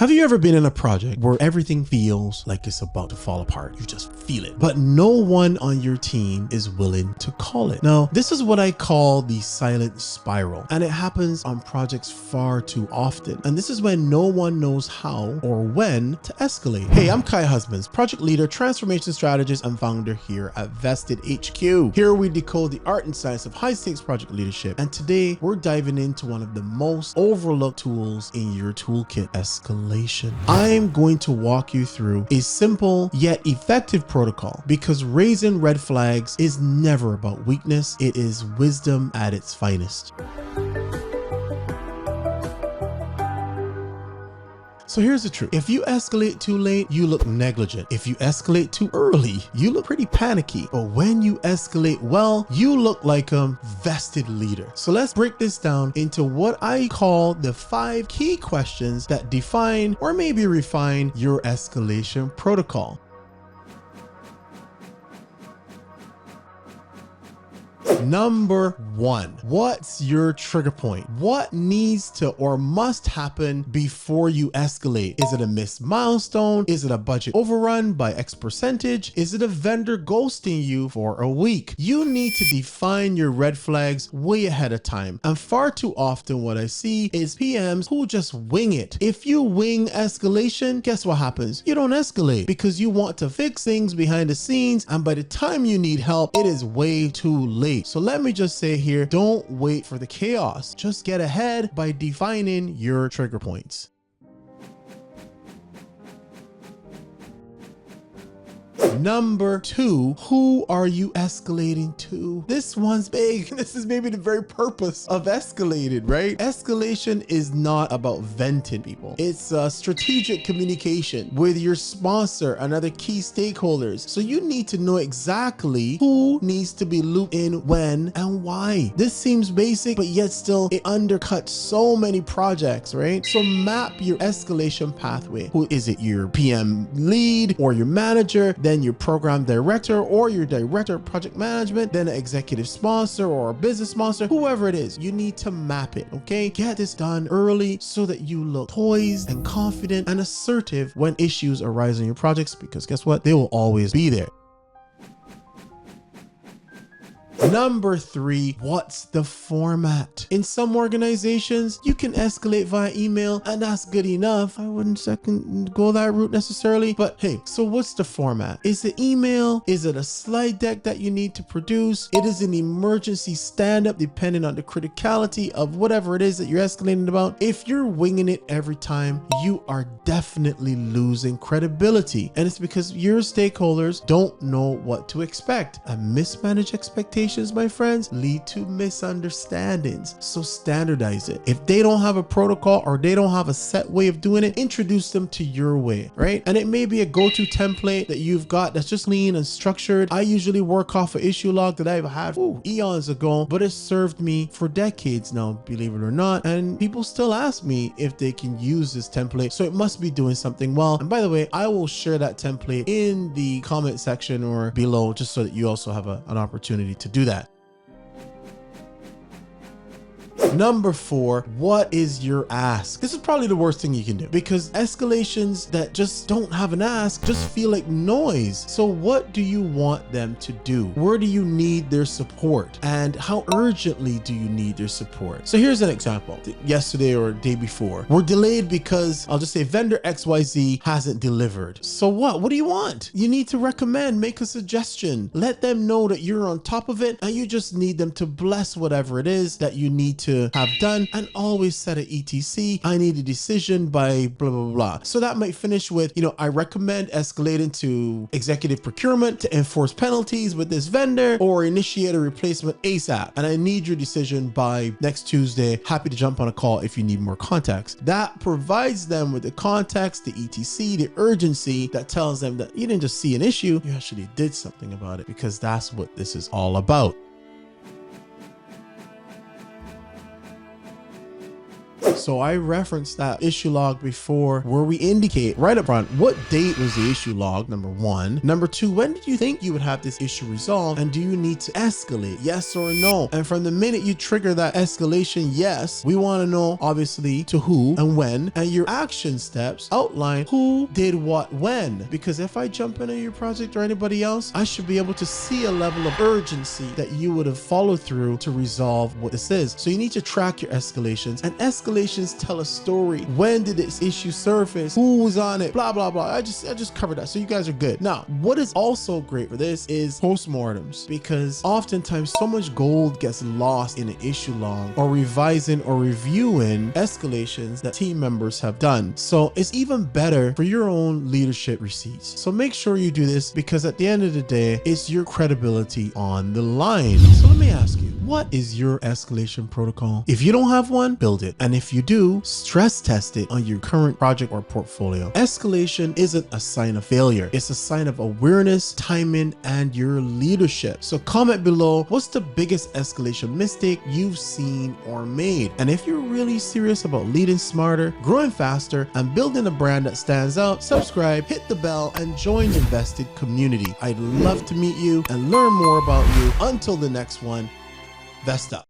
Have you ever been in a project where everything feels like it's about to fall apart? You just feel it, but no one on your team is willing to call it. Now, this is what I call the silent spiral, and it happens on projects far too often. And this is when no one knows how or when to escalate. Hey, I'm Kai Husbands, project leader, transformation strategist, and founder here at Vested HQ. Here we decode the art and science of high stakes project leadership. And today we're diving into one of the most overlooked tools in your toolkit, escalation. I'm going to walk you through a simple yet effective protocol, because raising red flags is never about weakness. It is wisdom at its finest. So here's the truth. If you escalate too late, you look negligent. If you escalate too early, you look pretty panicky. But when you escalate well, you look like a vested leader. So let's break this down into what I call the 5 key questions that define or maybe refine your escalation protocol. Number 1, what's your trigger point? What needs to or must happen before you escalate? Is it a missed milestone? Is it a budget overrun by X percentage? Is it a vendor ghosting you for a week? You need to define your red flags way ahead of time. And far too often what I see is PMs who just wing it. If you wing escalation, guess what happens? You don't escalate because you want to fix things behind the scenes, and by the time you need help, it is way too late. So let me just say here, don't wait for the chaos. Just get ahead by defining your trigger points. Number 2, who are you escalating to? This one's big. This is maybe the very purpose of escalated, right? Escalation is not about venting people. It's a strategic communication with your sponsor and other key stakeholders. So you need to know exactly who needs to be looped in when and why. This seems basic, but yet still it undercuts so many projects, right? So map your escalation pathway. Who is it? Your PM lead or your manager, then your program director or your director of project management, then an executive sponsor or a business sponsor, whoever it is. You need to map it, okay? Get this done early so that you look poised and confident and assertive when issues arise in your projects, because guess what? They will always be there. Number 3, what's the format? In some organizations, you can escalate via email and that's good enough. I wouldn't go that route necessarily, but hey, so what's the format? Is it email? Is it a slide deck that you need to produce? It is an emergency stand-up depending on the criticality of whatever it is that you're escalating about. If you're winging it every time, you are definitely losing credibility. And it's because your stakeholders don't know what to expect. And mismanaged expectations, my friends, lead to misunderstandings. So standardize it. If they don't have a protocol or they don't have a set way of doing it, introduce them to your way, right? And it may be a go-to template that you've got that's just clean and structured. I usually work off an issue log that I've had eons ago, but it's served me for decades now, believe it or not. And people still ask me if they can use this template. So it must be doing something well. And by the way, I will share that template in the comment section or below, just so that you also have an opportunity to do that. Number 4, what is your ask? This is probably the worst thing you can do, because escalations that just don't have an ask just feel like noise. So what do you want them to do? Where do you need their support? And how urgently do you need their support? So here's an example. Yesterday or day before, we're delayed because I'll just say vendor XYZ hasn't delivered. So what do you want? You need to recommend, make a suggestion, let them know that you're on top of it, and you just need them to bless whatever it is that you need to have done, and always set a ETC. I need a decision by blah, blah, blah. So that might finish with, I recommend escalating to executive procurement to enforce penalties with this vendor or initiate a replacement ASAP. And I need your decision by next Tuesday. Happy to jump on a call if you need more context. That provides them with the context, the ETC, the urgency that tells them that you didn't just see an issue, you actually did something about it, because that's what this is all about. So I referenced that issue log before, where we indicate right up front what date was the issue log, number one. Number two, when did you think you would have this issue resolved, and do you need to escalate, yes or no? And from the minute you trigger that escalation yes, we want to know obviously to who and when, and your action steps outline who did what when. Because if I jump into your project or anybody else, I should be able to see a level of urgency that you would have followed through to resolve what this is. So you need to track your escalations, and escalations tell a story. When did this issue surface? Who was on it? Blah, blah, blah. I just covered that. So you guys are good. Now, what is also great for this is postmortems, because oftentimes so much gold gets lost in an issue log or revising or reviewing escalations that team members have done. So it's even better for your own leadership receipts. So make sure you do this, because at the end of the day, it's your credibility on the line. So let me ask you, what is your escalation protocol? If you don't have one, build it. And if you do, stress test it on your current project or portfolio. Escalation isn't a sign of failure. It's a sign of awareness, timing, and your leadership. So comment below, what's the biggest escalation mistake you've seen or made? And if you're really serious about leading smarter, growing faster, and building a brand that stands out, subscribe, hit the bell, and join the invested community. I'd love to meet you and learn more about you. Until the next one, vest up.